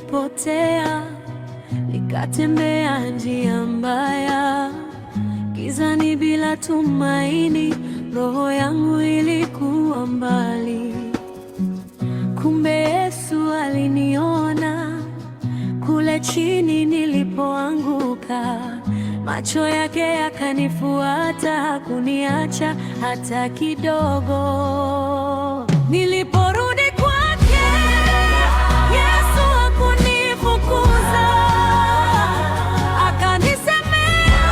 nilipotea, nikatembea njia mbaya, gizani bila tumaini, roho yangu ilikuwa mbali. Kumbe Yesu aliniona kule chini nilipoanguka, macho yake yakanifuata, hakuniacha hata kidogo. Niliporudi kwake, Yesu hakunifukuza, akanisemea,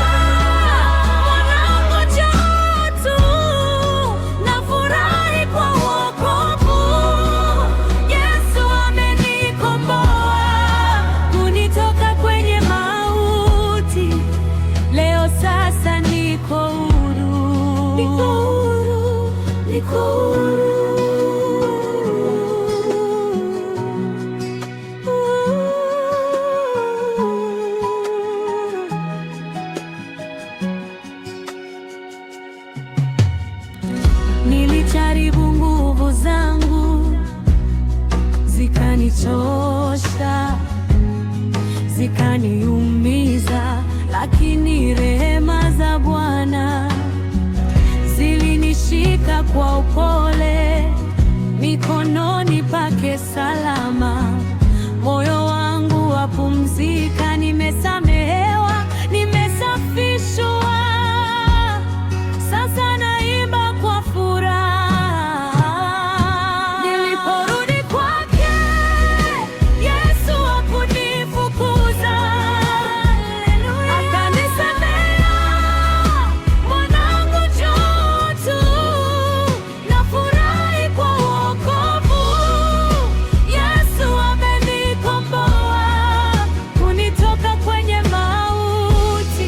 mwanangu, njoo tu, nafurahi kwa wokovu. Yesu amenikomboa, kunitoka kwenye mauti. Leo sasa niko huru, niko huru, niko huru. Nilijaribu nguvu zangu, zikanichosha, zikaniumiza, lakini rehema za Bwana zilinishika kwa upole, mikononi pake salama. Moyo wangu wapumzika, nimesamehewa, nimesafishwa, sasa naimba kwa furaha. Niliporudi kwake, Yesu hakunifukuza, akanisemea, mwanangu, njoo tu, nafurahi kwa wokovu. Yesu amenikomboa, kunitoka kwenye mauti.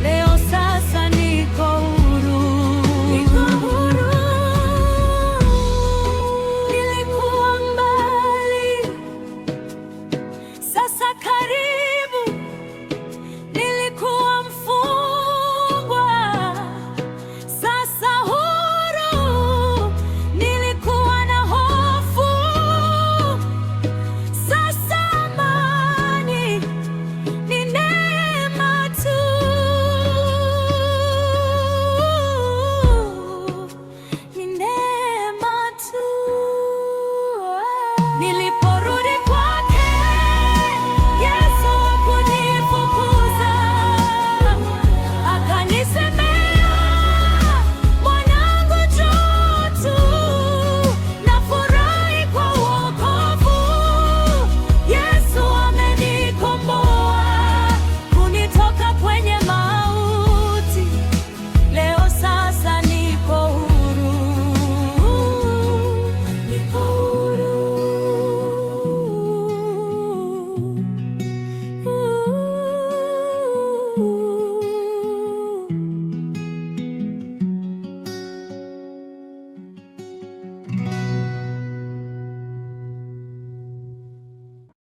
Leo sasa niko huru, niko huru. Nilikuwa mbali, sasa karibu. Nilikuwa mfungwa, sasa huru. Nilikuwa na hofu, sasa amani. Ni neema tu, ni neema tu. Nilipo